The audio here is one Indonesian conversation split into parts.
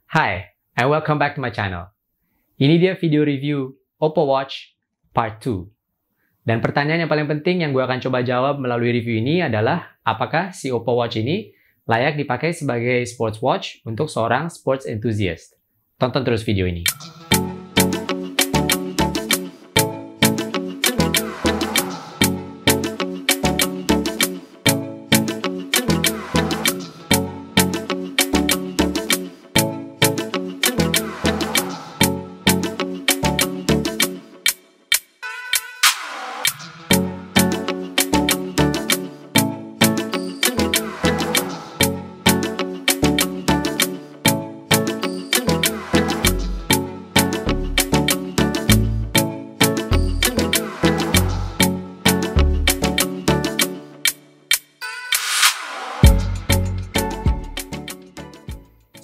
Hi, and welcome back to my channel. Ini dia video review Oppo Watch Part 2. Dan pertanyaan yang paling penting yang gue akan coba jawab melalui review ini adalah, apakah si Oppo Watch ini layak dipakai sebagai sports watch untuk seorang sports enthusiast? Tonton terus video ini.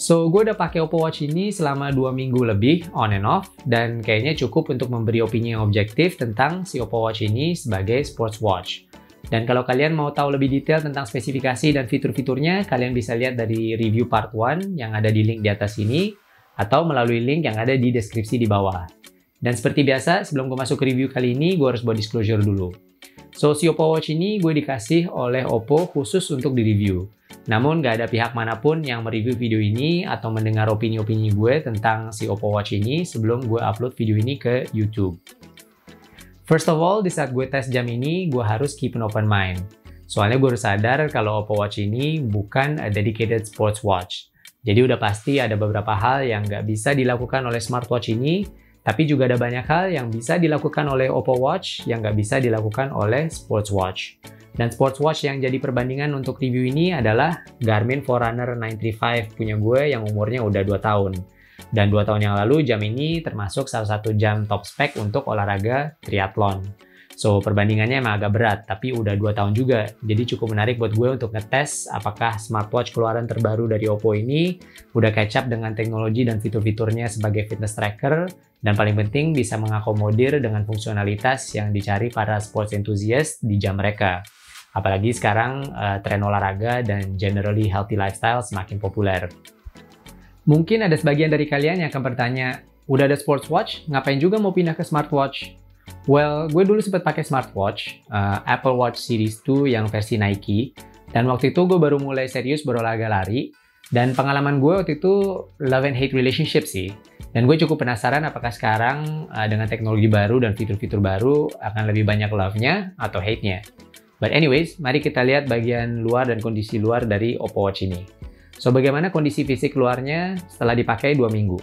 So, gue udah pakai Oppo Watch ini selama 2 minggu lebih, on and off, dan kayaknya cukup untuk memberi opini yang objektif tentang si Oppo Watch ini sebagai sports watch. Dan kalau kalian mau tahu lebih detail tentang spesifikasi dan fitur-fiturnya, kalian bisa lihat dari review part 1 yang ada di link di atas ini, atau melalui link yang ada di deskripsi di bawah. Dan seperti biasa, sebelum gue masuk ke review kali ini, gue harus buat disclosure dulu. So, si Oppo Watch ini gue dikasih oleh Oppo khusus untuk di-review. Namun, nggak ada pihak manapun yang mereview video ini atau mendengar opini-opini gue tentang si Oppo Watch ini sebelum gue upload video ini ke YouTube. First of all, di saat gue tes jam ini, gue harus keep an open mind. Soalnya gue harus sadar kalau Oppo Watch ini bukan a dedicated sports watch. Jadi udah pasti ada beberapa hal yang nggak bisa dilakukan oleh smartwatch ini, tapi juga ada banyak hal yang bisa dilakukan oleh Oppo Watch yang nggak bisa dilakukan oleh sports watch. Dan sports watch yang jadi perbandingan untuk review ini adalah Garmin Forerunner 935 punya gue yang umurnya udah 2 tahun. Dan 2 tahun yang lalu jam ini termasuk salah satu jam top spec untuk olahraga triathlon. So perbandingannya emang agak berat, tapi udah 2 tahun juga. Jadi cukup menarik buat gue untuk ngetes apakah smartwatch keluaran terbaru dari Oppo ini udah catch up dengan teknologi dan fitur-fiturnya sebagai fitness tracker, dan paling penting bisa mengakomodir dengan fungsionalitas yang dicari para sports enthusiast di jam mereka. Apalagi sekarang tren olahraga dan generally healthy lifestyle semakin populer. Mungkin ada sebagian dari kalian yang akan bertanya, udah ada sports watch, ngapain juga mau pindah ke smartwatch? Well, gue dulu sempat pakai smartwatch, Apple Watch Series 2 yang versi Nike, dan waktu itu gue baru mulai serius berolahraga lari, dan pengalaman gue waktu itu love and hate relationship sih. Dan gue cukup penasaran apakah sekarang dengan teknologi baru dan fitur-fitur baru akan lebih banyak love-nya atau hate-nya. But anyways, mari kita lihat bagian luar dan kondisi luar dari Oppo Watch ini. So, bagaimana kondisi fisik luarnya setelah dipakai 2 minggu?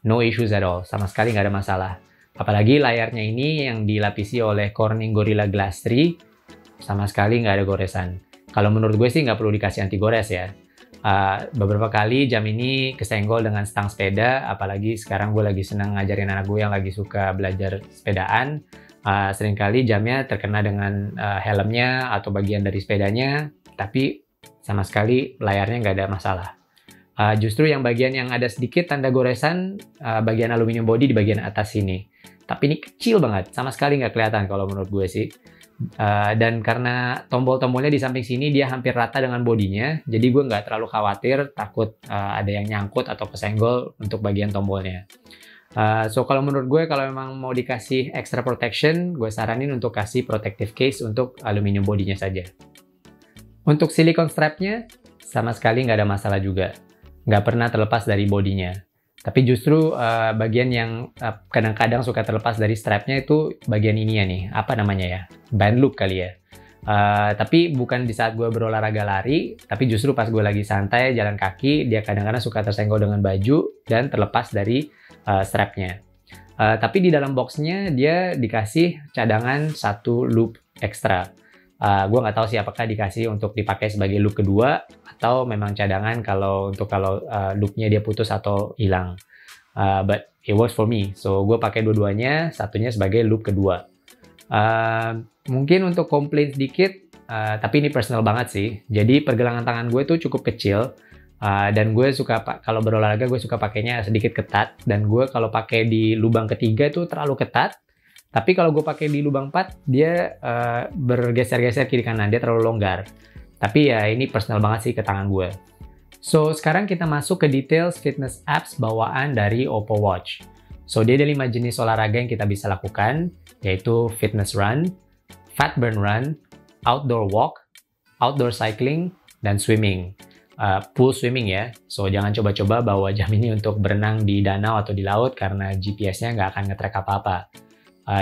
No issues at all, sama sekali nggak ada masalah. Apalagi layarnya ini yang dilapisi oleh Corning Gorilla Glass 3, sama sekali nggak ada goresan. Kalau menurut gue sih nggak perlu dikasih anti gores ya. Beberapa kali jam ini kesenggol dengan stang sepeda, apalagi sekarang gue lagi senang ngajarin anak gue yang lagi suka belajar sepedaan. Seringkali jamnya terkena dengan helmnya atau bagian dari sepedanya, tapi sama sekali layarnya nggak ada masalah. Justru yang bagian yang ada sedikit tanda goresan, bagian aluminium body di bagian atas sini. Tapi ini kecil banget, sama sekali nggak kelihatan kalau menurut gue sih. Dan karena tombol-tombolnya di samping sini dia hampir rata dengan bodinya, jadi gue nggak terlalu khawatir takut ada yang nyangkut atau kesenggol untuk bagian tombolnya. So kalau menurut gue, kalau memang mau dikasih extra protection, gue saranin untuk kasih protective case untuk aluminium bodinya saja. Untuk silicone strapnya, sama sekali nggak ada masalah juga. Nggak pernah terlepas dari bodinya. Tapi justru bagian yang kadang-kadang suka terlepas dari strapnya itu bagian ini ya nih, apa namanya ya? Band loop kali ya. Tapi bukan di saat gue berolahraga lari, tapi justru pas gue lagi santai jalan kaki, dia kadang-kadang suka tersenggol dengan baju dan terlepas dari strapnya. Tapi di dalam boxnya dia dikasih cadangan 1 loop ekstra. Gue nggak tahu sih apakah dikasih untuk dipakai sebagai loop kedua atau memang cadangan kalau loopnya dia putus atau hilang. But it works for me, so gue pakai dua-duanya, satunya sebagai loop kedua. Mungkin untuk komplain sedikit, tapi ini personal banget sih. Jadi pergelangan tangan gue tuh cukup kecil. Dan gue suka kalau berolahraga gue suka pakainya sedikit ketat, dan gue kalau pakai di lubang ketiga itu terlalu ketat, tapi kalau gue pakai di lubang 4 dia bergeser-geser kiri kanan, dia terlalu longgar. Tapi ya ini personal banget sih ke tangan gue. So, sekarang kita masuk ke details fitness apps bawaan dari Oppo Watch. So, dia ada 5 jenis olahraga yang kita bisa lakukan, yaitu fitness run, fat burn run, outdoor walk, outdoor cycling, dan swimming. Pool swimming ya, so jangan coba-coba bawa jam ini untuk berenang di danau atau di laut karena GPS-nya nggak akan nge-track apa-apa.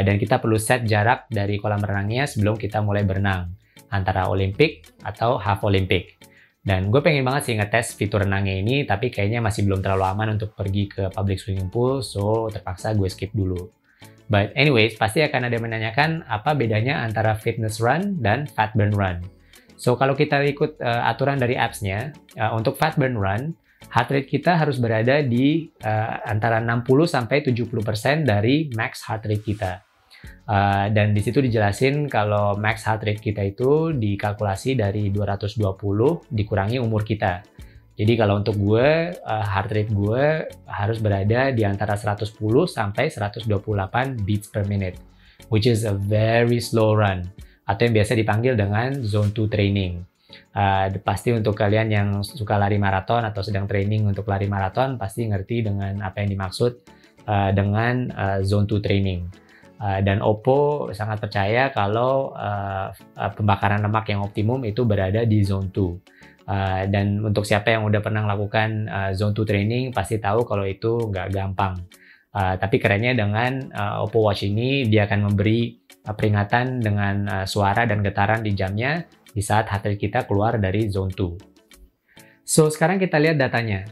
Dan kita perlu set jarak dari kolam renangnya sebelum kita mulai berenang, antara Olympic atau half Olympic. Dan gue pengen banget sih ngetes fitur renangnya ini, tapi kayaknya masih belum terlalu aman untuk pergi ke public swimming pool, so terpaksa gue skip dulu. But anyways, pasti akan ada yang menanyakan apa bedanya antara fitness run dan fat burn run. So, kalau kita ikut aturan dari apps-nya, untuk fat burn run, heart rate kita harus berada di antara 60-70% dari max heart rate kita. Dan di situ dijelasin kalau max heart rate kita itu dikalkulasi dari 220 dikurangi umur kita. Jadi kalau untuk gue, heart rate gue harus berada di antara 110 sampai 128 beats per minute, which is a very slow run, atau yang biasa dipanggil dengan zone 2 training. Pasti untuk kalian yang suka lari maraton atau sedang training untuk lari maraton, pasti ngerti dengan apa yang dimaksud dengan zone 2 training. Dan Oppo sangat percaya kalau pembakaran lemak yang optimum itu berada di zone 2. Dan untuk siapa yang udah pernah melakukan zone 2 training, pasti tahu kalau itu nggak gampang. Tapi kerennya dengan Oppo Watch ini, dia akan memberi peringatan dengan suara dan getaran di jamnya di saat heart rate kita keluar dari zone 2. So, sekarang kita lihat datanya.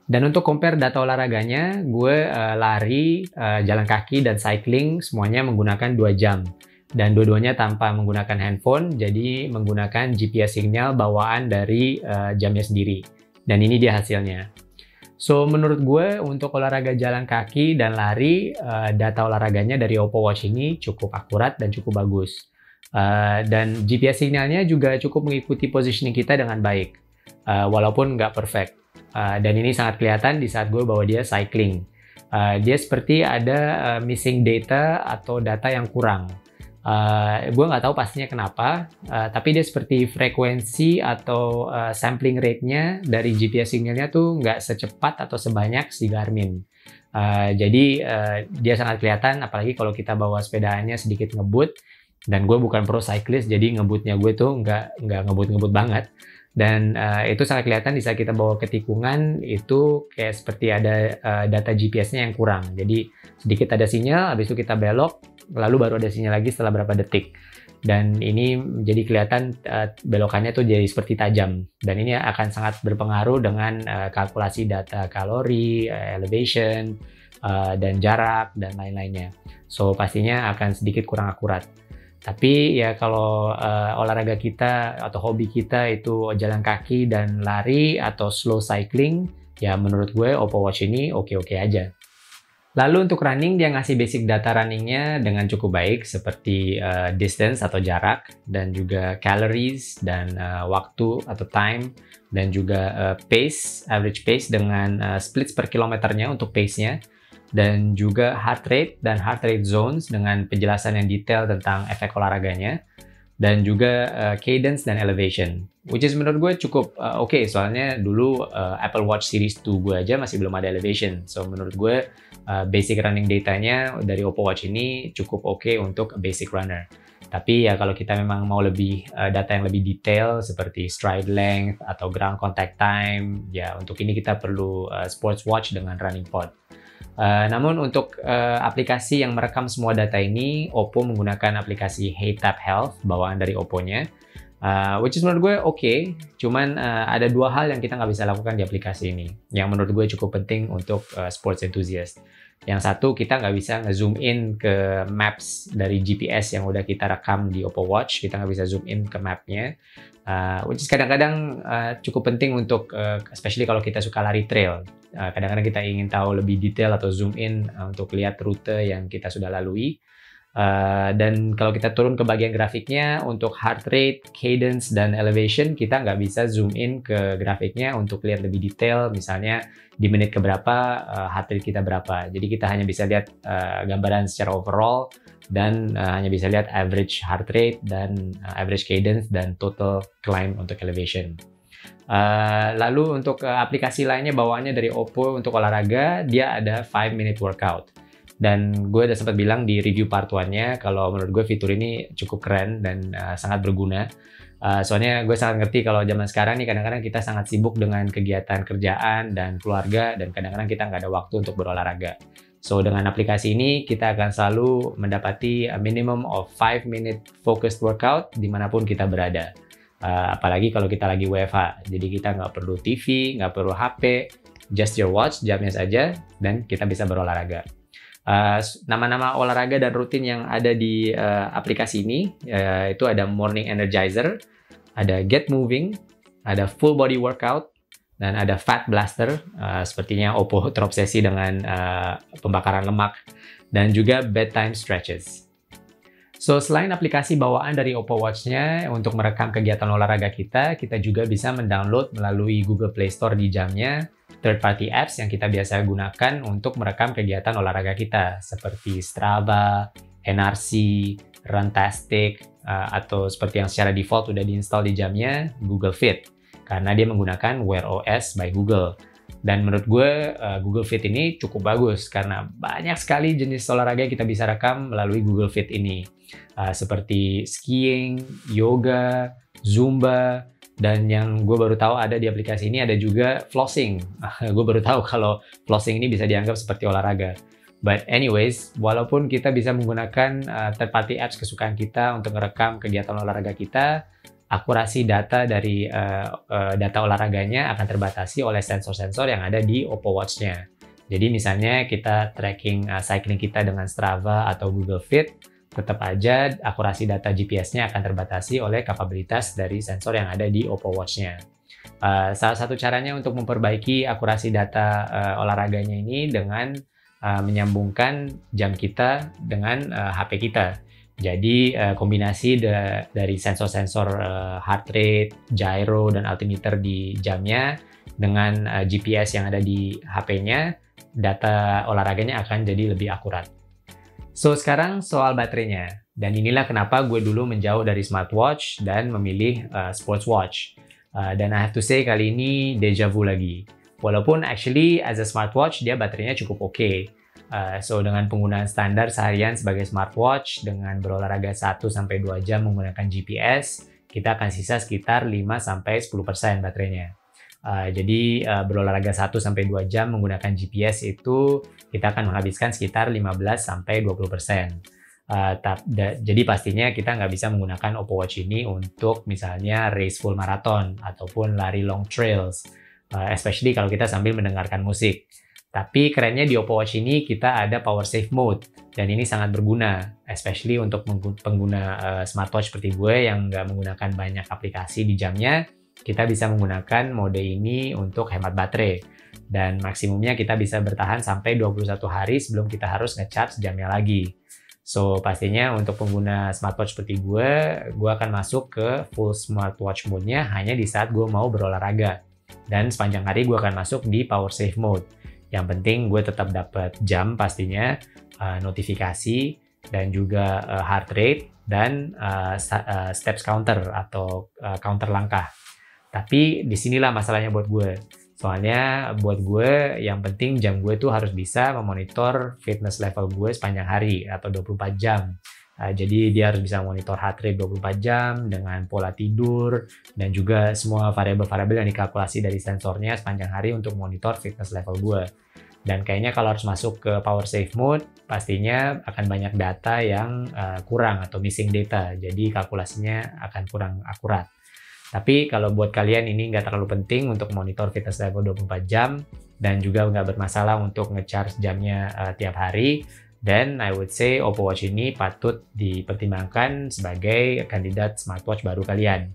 Dan untuk compare data olahraganya, gue lari, jalan kaki, dan cycling semuanya menggunakan 2 jam. Dan dua-duanya tanpa menggunakan handphone, jadi menggunakan GPS signal bawaan dari jamnya sendiri. Dan ini dia hasilnya. So, menurut gue untuk olahraga jalan kaki dan lari, data olahraganya dari Oppo Watch ini cukup akurat dan cukup bagus. Dan GPS signalnya juga cukup mengikuti positioning kita dengan baik, walaupun nggak perfect. Dan ini sangat kelihatan di saat gue bawa dia cycling. Dia seperti ada missing data atau data yang kurang. Gue nggak tahu pastinya kenapa, tapi dia seperti frekuensi atau sampling rate-nya dari GPS signalnya tuh nggak secepat atau sebanyak si Garmin. Jadi dia sangat kelihatan, apalagi kalau kita bawa sepedaannya sedikit ngebut. Dan gue bukan pro cyclist, jadi ngebutnya gue tuh nggak ngebut-ngebut banget. Dan itu sangat kelihatan di saat kita bawa ke tikungan, itu kayak seperti ada data GPS-nya yang kurang. Jadi sedikit ada sinyal, habis itu kita belok, lalu baru ada sinyal lagi setelah berapa detik. Dan ini jadi kelihatan belokannya tuh jadi seperti tajam. Dan ini akan sangat berpengaruh dengan kalkulasi data kalori, elevation, dan jarak, dan lain-lainnya. So pastinya akan sedikit kurang akurat. Tapi ya kalau olahraga kita atau hobi kita itu jalan kaki dan lari atau slow cycling, ya menurut gue Oppo Watch ini oke-oke aja. Lalu untuk running, dia ngasih basic data runningnya dengan cukup baik, seperti distance atau jarak, dan juga calories, dan waktu atau time, dan juga pace, average pace dengan splits per kilometernya untuk pace-nya, dan juga heart rate dan heart rate zones dengan penjelasan yang detail tentang efek olahraganya, dan juga cadence dan elevation, which is menurut gue cukup oke, soalnya dulu Apple Watch Series 2 gue aja masih belum ada elevation. So menurut gue basic running datanya dari Oppo Watch ini cukup oke untuk basic runner. Tapi ya kalau kita memang mau lebih data yang lebih detail seperti stride length atau ground contact time, ya untuk ini kita perlu sports watch dengan running pod. Namun untuk aplikasi yang merekam semua data ini, Oppo menggunakan aplikasi HeyTap Health bawaan dari Oppo-nya, which is menurut gue oke. Cuman ada 2 hal yang kita nggak bisa lakukan di aplikasi ini, yang menurut gue cukup penting untuk sports enthusiast. Yang satu, kita nggak bisa nge-zoom in ke maps dari GPS yang udah kita rekam di Oppo Watch. Kita nggak bisa zoom in ke mapnya, which is kadang-kadang cukup penting untuk, especially kalau kita suka lari trail. Kadang-kadang kita ingin tahu lebih detail atau zoom in untuk lihat rute yang kita sudah lalui. Dan kalau kita turun ke bagian grafiknya, untuk heart rate, cadence, dan elevation, kita nggak bisa zoom in ke grafiknya untuk lihat lebih detail, misalnya di menit keberapa heart rate kita berapa. Jadi kita hanya bisa lihat gambaran secara overall, dan hanya bisa lihat average heart rate, dan average cadence, dan total climb untuk elevation. Lalu untuk aplikasi lainnya bawaannya dari Oppo untuk olahraga, dia ada 5-minute workout. Dan gue udah sempat bilang di review part 1-nya kalau menurut gue fitur ini cukup keren dan sangat berguna. Soalnya gue sangat ngerti kalau zaman sekarang nih kadang-kadang kita sangat sibuk dengan kegiatan kerjaan dan keluarga dan kadang-kadang kita nggak ada waktu untuk berolahraga. So dengan aplikasi ini kita akan selalu mendapati a minimum of 5-minute focused workout dimanapun kita berada. Apalagi kalau kita lagi WFH, jadi kita nggak perlu TV, nggak perlu HP, just your watch, jamnya saja, dan kita bisa berolahraga. Nama-nama olahraga dan rutin yang ada di aplikasi ini itu ada Morning Energizer, ada Get Moving, ada Full Body Workout, dan ada Fat Blaster. Sepertinya Oppo terobsesi dengan pembakaran lemak, dan juga Bedtime Stretches. So, selain aplikasi bawaan dari Oppo Watch-nya untuk merekam kegiatan olahraga kita juga bisa mendownload melalui Google Play Store di jamnya third-party apps yang kita biasa gunakan untuk merekam kegiatan olahraga kita, seperti Strava, NRC, Runtastic, atau seperti yang secara default sudah diinstal di jamnya, Google Fit, karena dia menggunakan Wear OS by Google. Dan menurut gue, Google Fit ini cukup bagus karena banyak sekali jenis olahraga yang kita bisa rekam melalui Google Fit ini. Seperti skiing, yoga, zumba, dan yang gue baru tahu ada di aplikasi ini ada juga flossing. Gue baru tahu kalau flossing ini bisa dianggap seperti olahraga. But anyways, walaupun kita bisa menggunakan third-party apps kesukaan kita untuk merekam kegiatan olahraga kita, akurasi data dari data olahraganya akan terbatasi oleh sensor-sensor yang ada di Oppo Watch-nya. Jadi misalnya kita tracking cycling kita dengan Strava atau Google Fit, tetap aja akurasi data GPS-nya akan terbatasi oleh kapabilitas dari sensor yang ada di Oppo Watch-nya. Salah satu caranya untuk memperbaiki akurasi data olahraganya ini dengan menyambungkan jam kita dengan HP kita. Jadi kombinasi dari sensor-sensor heart rate, gyro, dan altimeter di jamnya dengan GPS yang ada di HP-nya, data olahraganya akan jadi lebih akurat. So, sekarang soal baterainya. Dan inilah kenapa gue dulu menjauh dari smartwatch dan memilih sports watch. Dan I have to say kali ini deja vu lagi. Walaupun actually as a smartwatch dia baterainya cukup oke. So, dengan penggunaan standar seharian sebagai smartwatch, dengan berolahraga 1-2 jam menggunakan GPS, kita akan sisa sekitar 5-10% baterainya. Jadi berolahraga 1-2 jam menggunakan GPS itu kita akan menghabiskan sekitar 15-20%. Jadi pastinya kita nggak bisa menggunakan Oppo Watch ini untuk misalnya race full marathon ataupun lari long trails, especially kalau kita sambil mendengarkan musik. Tapi kerennya di Oppo Watch ini kita ada power save mode, dan ini sangat berguna, especially untuk pengguna smartwatch seperti gue yang nggak menggunakan banyak aplikasi di jamnya. Kita bisa menggunakan mode ini untuk hemat baterai, dan maksimumnya kita bisa bertahan sampai 21 hari sebelum kita harus nge-charge jamnya lagi. So, pastinya untuk pengguna smartwatch seperti gue akan masuk ke full smartwatch mode-nya hanya di saat gue mau berolahraga. Dan sepanjang hari gue akan masuk di power save mode. Yang penting gue tetap dapat jam pastinya, notifikasi, dan juga heart rate, dan steps counter atau counter langkah. Tapi disinilah masalahnya buat gue. Soalnya buat gue yang penting jam gue tuh harus bisa memonitor fitness level gue sepanjang hari atau 24 jam. Jadi dia harus bisa monitor heart rate 24 jam dengan pola tidur dan juga semua variabel-variabel yang dikalkulasi dari sensornya sepanjang hari untuk monitor fitness level gue. Dan kayaknya kalau harus masuk ke power save mode, pastinya akan banyak data yang kurang atau missing data. Jadi kalkulasinya akan kurang akurat. Tapi kalau buat kalian ini nggak terlalu penting untuk monitor fitness level 24 jam dan juga nggak bermasalah untuk nge-charge jamnya tiap hari, then I would say Oppo Watch ini patut dipertimbangkan sebagai kandidat smartwatch baru kalian.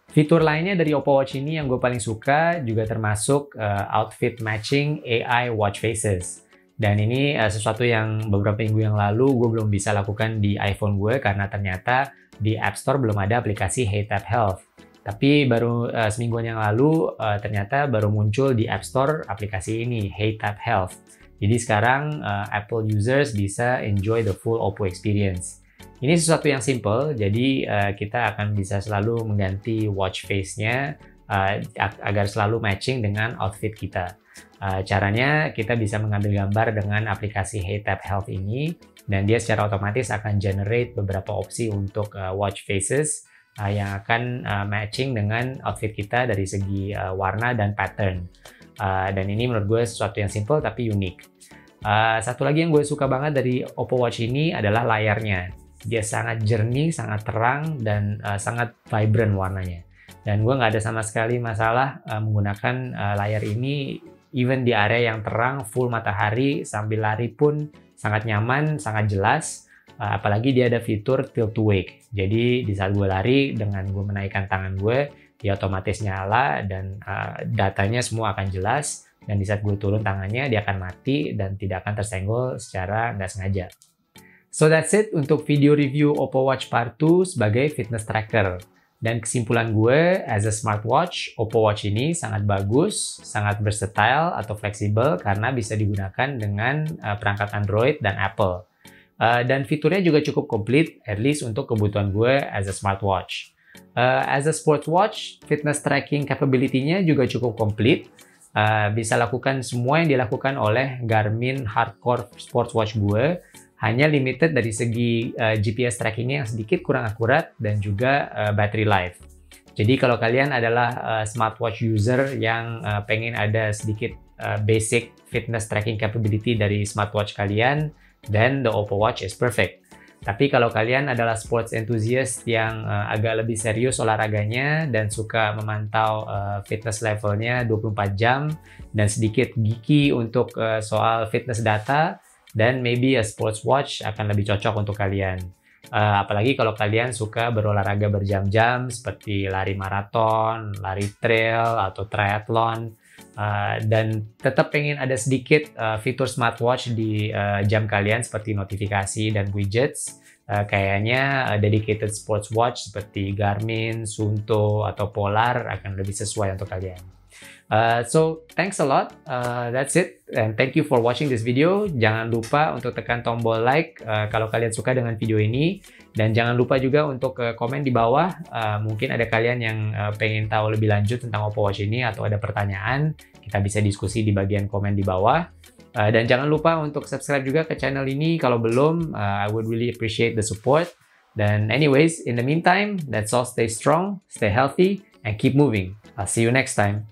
Fitur lainnya dari Oppo Watch ini yang gue paling suka juga termasuk outfit matching AI watch faces. Dan ini sesuatu yang beberapa minggu yang lalu gue belum bisa lakukan di iPhone gue karena ternyata di App Store belum ada aplikasi HeyTap Health. Tapi baru semingguan yang lalu ternyata baru muncul di App Store aplikasi ini, HeyTap Health. Jadi sekarang Apple users bisa enjoy the full Oppo experience. Ini sesuatu yang simple, jadi kita akan bisa selalu mengganti watch face-nya agar selalu matching dengan outfit kita. Caranya kita bisa mengambil gambar dengan aplikasi HeyTap Health ini, dan dia secara otomatis akan generate beberapa opsi untuk watch faces yang akan matching dengan outfit kita dari segi warna dan pattern. Dan ini menurut gue sesuatu yang simple tapi unik. Satu lagi yang gue suka banget dari Oppo Watch ini adalah layarnya. Dia sangat jernih, sangat terang, dan sangat vibrant warnanya. Dan gue nggak ada sama sekali masalah menggunakan layar ini, even di area yang terang, full matahari, sambil lari pun sangat nyaman, sangat jelas. Apalagi dia ada fitur tilt to wake. Jadi di saat gue lari, dengan gue menaikkan tangan gue, dia otomatis nyala dan datanya semua akan jelas. Dan di saat gue turun tangannya, dia akan mati dan tidak akan tersenggol secara nggak sengaja. So that's it untuk video review Oppo Watch Part 2 sebagai fitness tracker. Dan kesimpulan gue, as a smartwatch, Oppo Watch ini sangat bagus, sangat versatile atau fleksibel karena bisa digunakan dengan perangkat Android dan Apple. Dan fiturnya juga cukup komplit, at least untuk kebutuhan gue as a smartwatch. As a sports watch, fitness tracking capability-nya juga cukup komplit. Bisa lakukan semua yang dilakukan oleh Garmin Hardcore Sports Watch gue, hanya limited dari segi GPS trackingnya yang sedikit kurang akurat dan juga battery life. Jadi kalau kalian adalah smartwatch user yang pengen ada sedikit basic fitness tracking capability dari smartwatch kalian, then the Oppo Watch is perfect. Tapi kalau kalian adalah sports enthusiast yang agak lebih serius olahraganya dan suka memantau fitness levelnya 24 jam dan sedikit geeky untuk soal fitness data, dan maybe a sports watch akan lebih cocok untuk kalian. Apalagi kalau kalian suka berolahraga berjam-jam seperti lari maraton, lari trail, atau triathlon, dan tetap pengen ada sedikit fitur smartwatch di jam kalian seperti notifikasi dan widgets. Kayaknya dedicated sports watch seperti Garmin, Suunto, atau Polar akan lebih sesuai untuk kalian. So thanks a lot, that's it, and thank you for watching this video. Jangan lupa untuk tekan tombol like kalau kalian suka dengan video ini, dan jangan lupa juga untuk komen di bawah. Mungkin ada kalian yang pengen tahu lebih lanjut tentang Oppo Watch ini atau ada pertanyaan, kita bisa diskusi di bagian komen di bawah. Dan jangan lupa untuk subscribe juga ke channel ini kalau belum. I would really appreciate the support. Dan anyways, in the meantime, let's all stay strong, stay healthy, and keep moving. I'll see you next time.